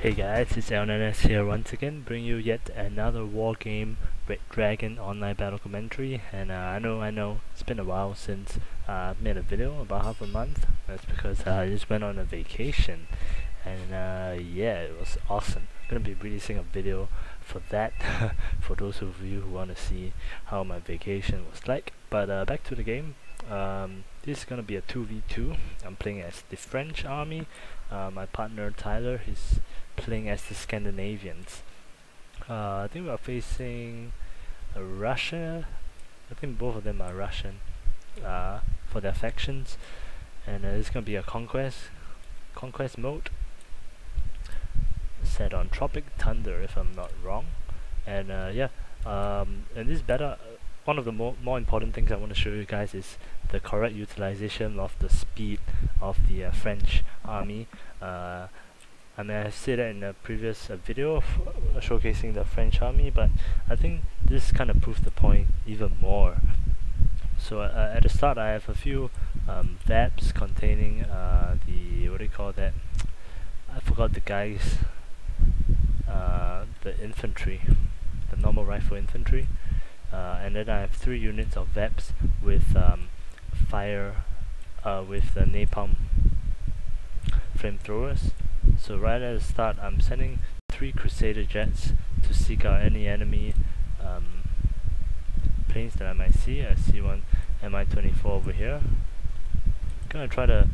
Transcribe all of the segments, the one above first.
Hey guys, it's LNS here once again, bringing you yet another Wargame Red Dragon online battle commentary. And I know, it's been a while since I made a video, about half a month. That's because I just went on a vacation, and yeah, it was awesome. I'm gonna be releasing a video for that, for those of you who want to see how my vacation was like. But back to the game. This is gonna be a 2v2. I'm playing as the French army. My partner Tyler, he's playing as the Scandinavians. I think we are facing Russia. I think both of them are Russian for their factions, and it's gonna be a conquest mode set on Tropic Thunder, if I'm not wrong. And yeah, and this battle, one of the more important things I want to show you guys is the correct utilization of the speed of the French army. I mean, I said that in a previous video showcasing the French army, but I think this kind of proves the point even more. So at the start, I have a few VAPs containing the, what do you call that? I forgot the guys. The infantry, the normal rifle infantry, and then I have 3 units of VAPs with fire, with the napalm flamethrowers. So right at the start, I'm sending 3 Crusader jets to seek out any enemy planes that I might see. I see one Mi-24 over here. Gonna try to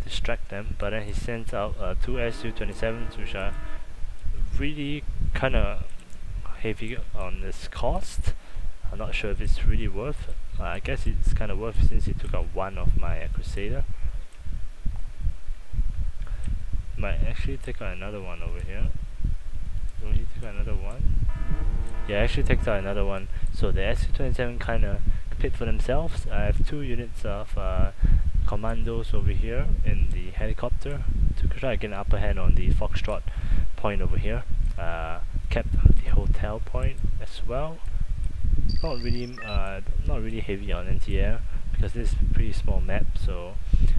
distract them, but then he sends out 2 Su-27s, which are really kind of heavy on its cost. I'm not sure if it's really worth. I guess it's kind of worth since he took out one of my Crusader. Might actually take out another one over here. Will he take out another one? Yeah, actually takes out another one. So the Su-27 kind of paid for themselves. I have 2 units of commandos over here in the helicopter to try to get an upper hand on the Foxtrot point over here. Kept the hotel point as well. Not really heavy on anti-air because this is a pretty small map, so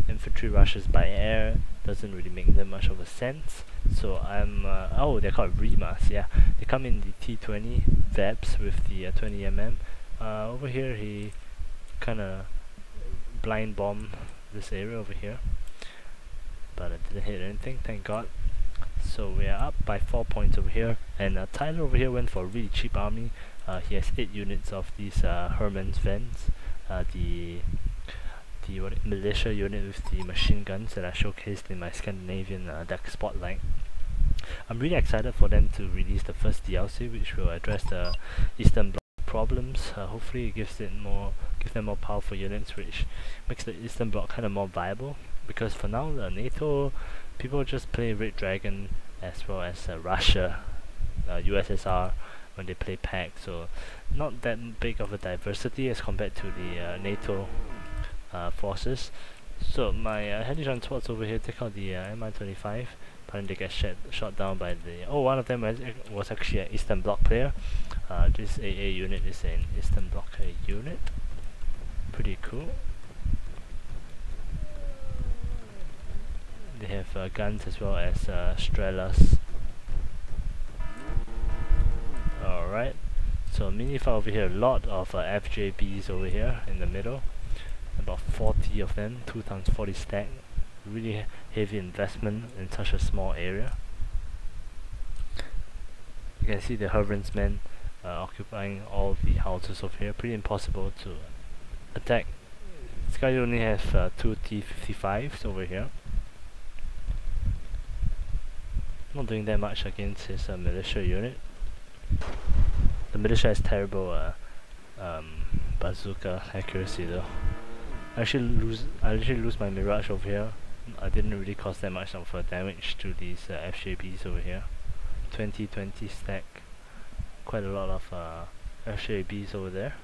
infantry rushes by air doesn't really make that much of a sense. So I'm oh, they're called Rimas. Yeah, they come in the T20 VAPs with the 20mm. Over here he kind of blind bomb this area over here, but I didn't hit anything, thank God. So we are up by 4 points over here, and Tyler over here went for a really cheap army. He has 8 units of these Herman's Vents, the militia unit with the machine guns that I showcased in my Scandinavian deck spotlight. I'm really excited for them to release the first DLC, which will address the Eastern Bloc problems. Hopefully it gives them more powerful units, which makes the Eastern Bloc kind of more viable. Because for now, the NATO people just play Red Dragon as well as Russia, USSR when they play PAC, so not that big of a diversity as compared to the NATO forces. So my heli transports over here take out the Mi-25, but then they get shot down by the... Oh, one of them was actually an Eastern Bloc player. This AA unit is an Eastern Bloc unit. Pretty cool. They have guns as well as Strelas. Alright, so mini file over here, a lot of FJBs over here in the middle. About 40 of them, 2 times 40 stack. Really heavy investment in such a small area. You can see the Herman's men occupying all the houses over here. Pretty impossible to attack. This guy only has 2 T-55s over here. Not doing that much against his militia unit. The militia has terrible bazooka accuracy though. I actually lose my Mirage over here. I didn't really cause that much of damage to these FJBs over here. 20-20 stack. Quite a lot of FJBs over there.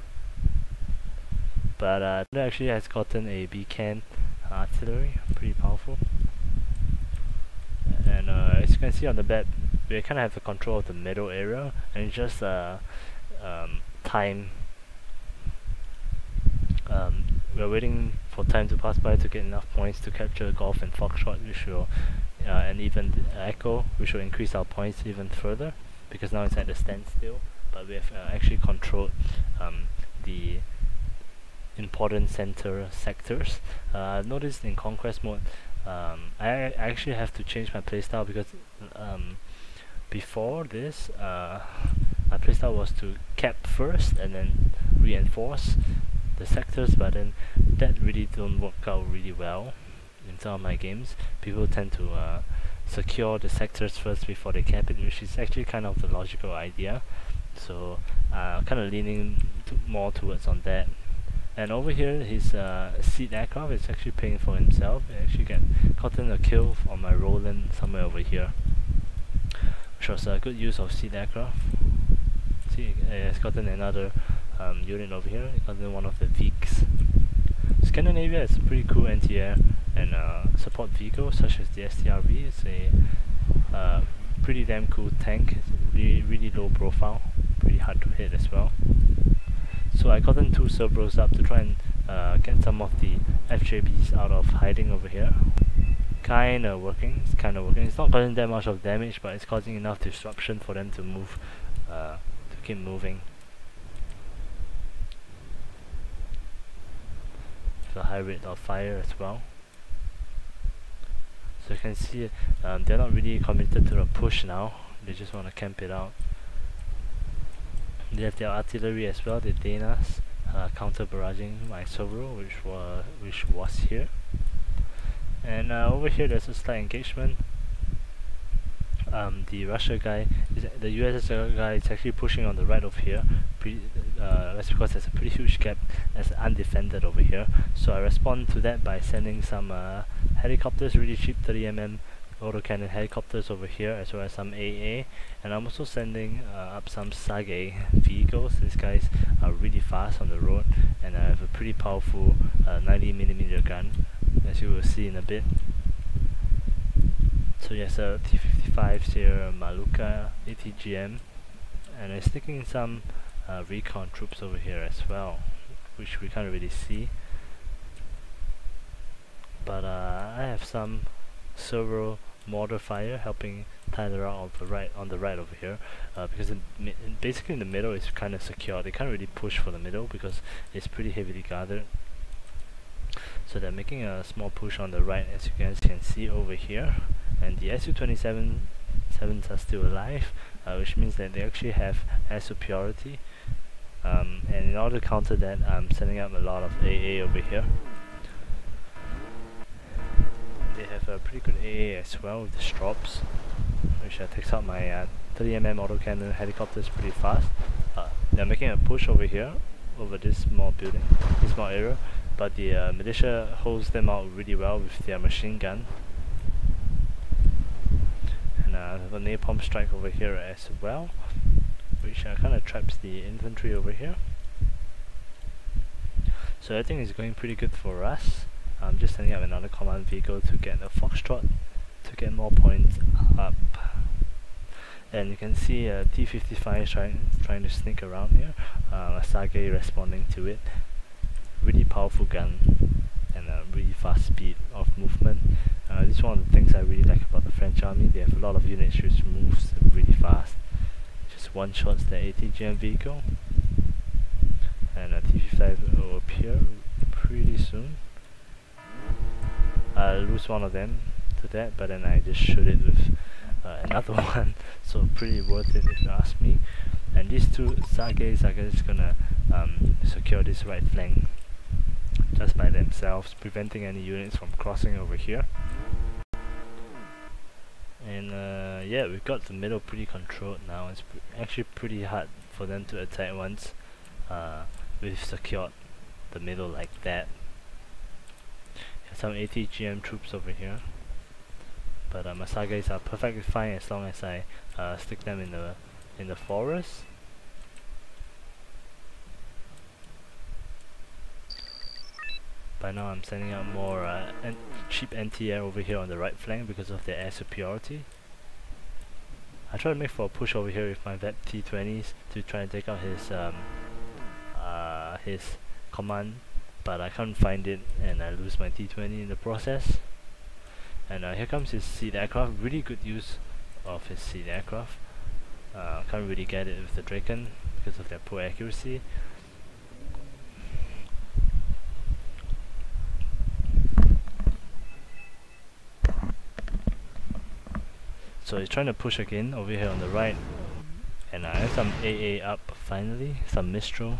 But it actually has gotten a beacon artillery, pretty powerful. And as you can see on the map, we kind of have the control of the middle area, and it's just time. We're waiting for time to pass by to get enough points to capture Golf and Foxtrot, which will and even the echo, which will increase our points even further, because now it's at a standstill, but we have actually controlled the important center sectors. I've noticed in Conquest mode, I actually have to change my playstyle because before this, my playstyle was to cap first and then reinforce the sectors, but then that really don't work out really well in some of my games. People tend to secure the sectors first before they cap it, which is actually kind of the logical idea. So kind of leaning more towards on that. And over here, his seed aircraft is actually paying for himself. I actually gotten a kill on my Roland somewhere over here, which was a good use of seed aircraft. See, it's gotten another unit over here. It's gotten one of the Veeks. Scandinavia is a pretty cool anti-air and support vehicle such as the STRV. It's a pretty damn cool tank. Really low profile, pretty hard to hit as well. So I gotten 2 Cerberus up to try and get some of the FJBs out of hiding over here. Kinda working. It's not causing that much of damage, but it's causing enough disruption for them to move, to keep moving. So high rate of fire as well. So you can see they're not really committed to the push now. They just want to camp it out. They have their artillery as well, the Danas, counter barraging my Cerberus, which was here. And over here there's a slight engagement. The Russia guy, the USSR guy is actually pushing on the right of here. That's because there's a pretty huge gap that's undefended over here. So I respond to that by sending some helicopters, really cheap 30mm autocannon helicopters over here, as well as some AA, and I'm also sending up some Sage vehicles. These guys are really fast on the road, and I have a pretty powerful 90mm gun, as you will see in a bit. So yes, T-55s here, Maluka, ATGM, and I'm sticking some recon troops over here as well, which we can't really see. But I have some several mortar fire helping Tyler out on the right over here, because basically in the middle it's kind of secure. They can't really push for the middle because it's pretty heavily guarded. So they're making a small push on the right, as you guys can see over here. And the Su-27s are still alive, which means that they actually have air superiority. And in order to counter that, I'm sending up a lot of AA over here. They have a pretty good AA as well with the Strops, which takes out my 30mm autocannon helicopters pretty fast. They're making a push over here, over this small building, this small area, but the militia holds them out really well with their machine gun. And I have a napalm strike over here as well, which kind of traps the infantry over here. So I think it's going pretty good for us. I'm just sending up another command vehicle to get a Foxtrot to get more points up. And you can see T-55 trying to sneak around here. Sage responding to it. Really powerful gun and a really fast speed of movement. This is one of the things I really like about the French army. They have a lot of units which moves really fast. Just one-shots the ATGM vehicle. And T-55 will appear pretty soon. I lose one of them to that, but then I just shoot it with another one, so pretty worth it if you ask me. And these two Sages are just gonna secure this right flank just by themselves, preventing any units from crossing over here. And yeah, we've got the middle pretty controlled now. It's actually pretty hard for them to attack once we've secured the middle like that. Some ATGM troops over here, but my Sages are perfectly fine as long as I stick them in the forest. By now I'm sending out more cheap anti-air over here on the right flank because of their air superiority. I try to make for a push over here with my VEP T-20s to try and take out his command, but I can't find it and I lose my T-20 in the process. And here comes his seed aircraft. Really good use of his seed aircraft. Can't really get it with the Draken because of their poor accuracy. So he's trying to push again over here on the right. And I have some AA up finally, some Mistral.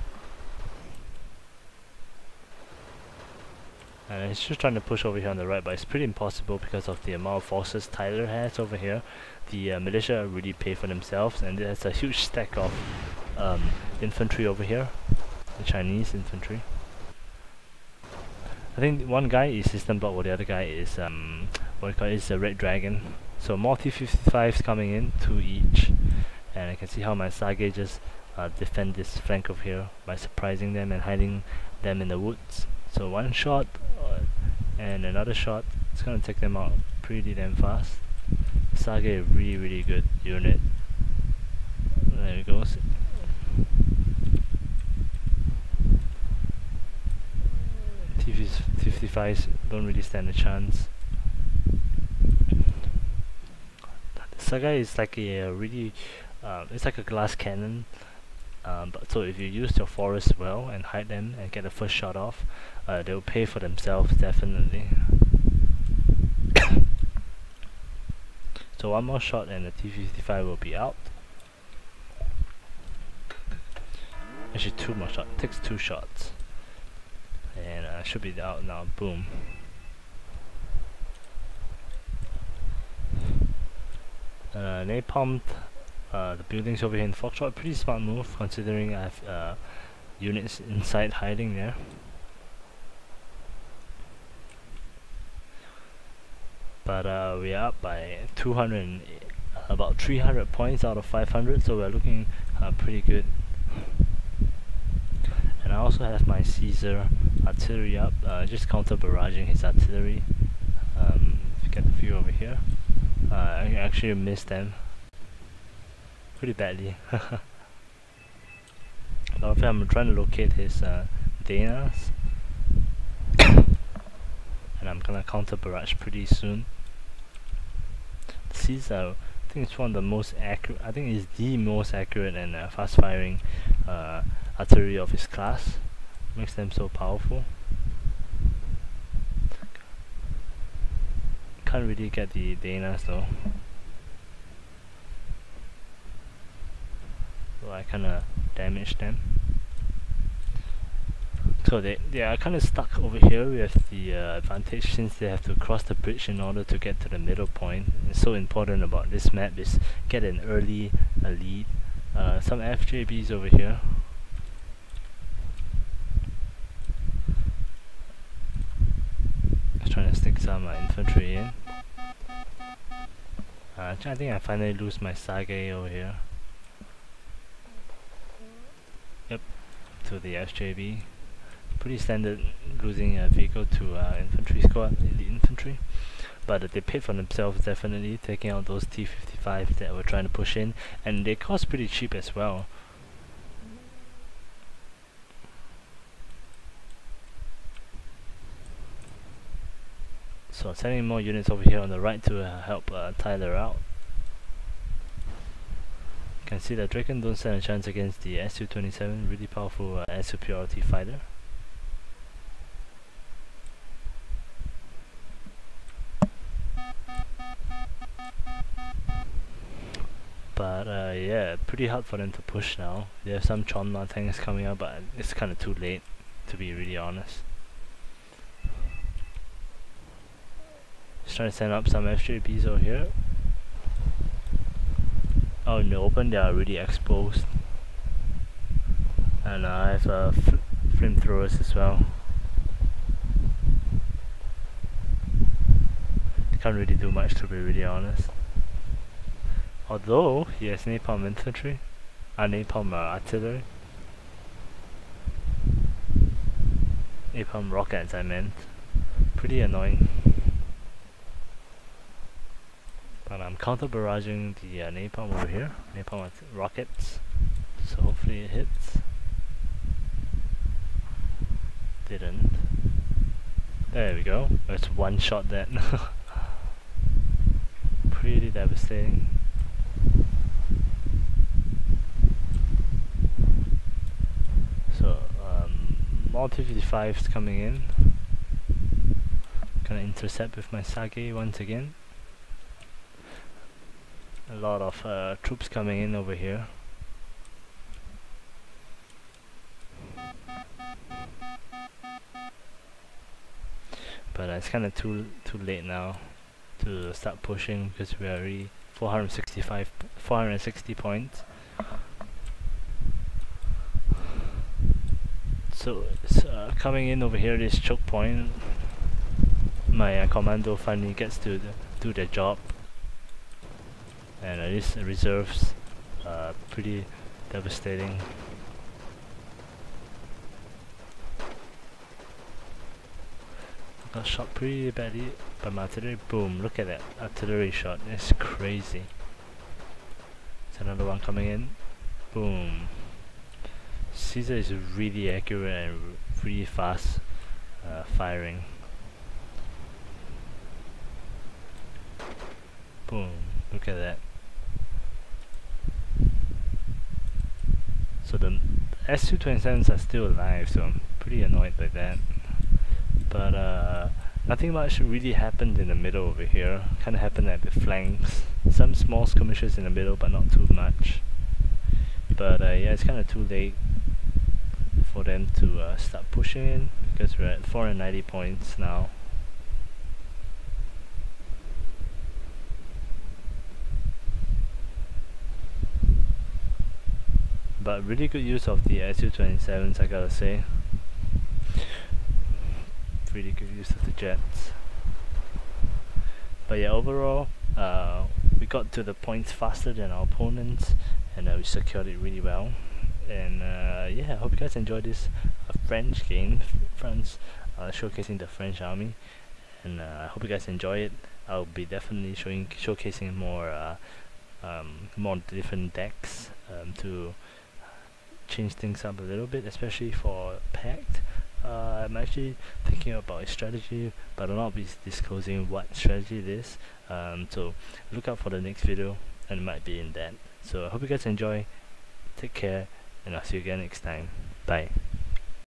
And he's just trying to push over here on the right, but it's pretty impossible because of the amount of forces Tyler has over here. The militia really pay for themselves, and there's a huge stack of infantry over here, the Chinese infantry. I think one guy is system block, while the other guy is what you call it, is a Red Dragon. So more T-55s coming in, 2 each, and I can see how my Sage just defend this flank over here by surprising them and hiding them in the woods. So one shot and another shot, it's gonna take them out pretty damn fast. Sage is really good unit. There it goes. T-55s don't really stand a chance. Sage is like a really, it's like a glass cannon. But so if you use your forests well and hide them and get the first shot off, they'll pay for themselves definitely. So one more shot and the T-55 will be out. Actually 2 more shots, takes 2 shots. And should be out now, boom. Napalmed the buildings over here in Foxtrot. Pretty smart move considering I have units inside hiding there. But we are up by 200, about 300 points out of 500, so we're looking pretty good. And I also have my Caesar artillery up, just counter barraging his artillery. If you get the view over here, I actually missed them pretty badly. I'm trying to locate his Danas, and I'm gonna counter barrage pretty soon. Caesar, I think it's one of the most accurate, I think it's the most accurate and fast firing artillery of his class. Makes them so powerful. Can't really get the Danas though. So I kinda damage them. So they are kinda stuck over here with the advantage since they have to cross the bridge in order to get to the middle point. It's so important about this map is get an early lead. Some FJBs over here. Just trying to stick some infantry in. I think I finally lose my Sage over here. Yep, to the SJB. Pretty standard losing a vehicle to infantry squad, elite infantry. But they paid for themselves definitely, taking out those T-55s that were trying to push in, and they cost pretty cheap as well. So sending more units over here on the right to help Tyler out. You can see that Draken don't stand a chance against the Su-27, really powerful air superiority fighter. But yeah, pretty hard for them to push now. They have some Chonma tanks coming up, but it's kinda too late, to be really honest. Just trying to send up some FJBs over here. Oh, in the open they are really exposed. And I have flamethrowers as well. Can't really do much, to be really honest. Although he has napalm infantry, napalm artillery, napalm rockets I meant. Pretty annoying. But I'm counter barraging the napalm over here, napalm rockets. So hopefully it hits. Didn't. There we go. Let's one shot that. devastating. So more T-55s coming in. Gonna intercept with my Sage once again. A lot of troops coming in over here. But it's kind of too late now to start pushing because we are already 460 points. So it's coming in over here, this choke point. My commando finally gets to do their job, and these reserves pretty devastating. Got shot pretty badly by my artillery. Boom, look at that artillery shot, it's crazy. There's another one coming in. Boom. Caesar is really accurate and really fast firing. Boom, look at that. So the S-227s are still alive, so I'm pretty annoyed by that. But nothing much really happened in the middle over here. Kinda happened at the flanks. Some small skirmishes in the middle, but not too much. But yeah, it's kinda too late for them to start pushing in, because we're at 490 points now. But really good use of the Su-27s, I gotta say. Really good use of the jets. But yeah, overall, we got to the points faster than our opponents, and we secured it really well. And yeah, I hope you guys enjoyed this French game, France showcasing the French army, and I hope you guys enjoy it. I'll be definitely showcasing more different decks to change things up a little bit, especially for Pact. I'm actually thinking about a strategy, but I'll not be disclosing what strategy it is. So look out for the next video, and it might be in that. So I hope you guys enjoy. Take care, and I'll see you again next time. Bye.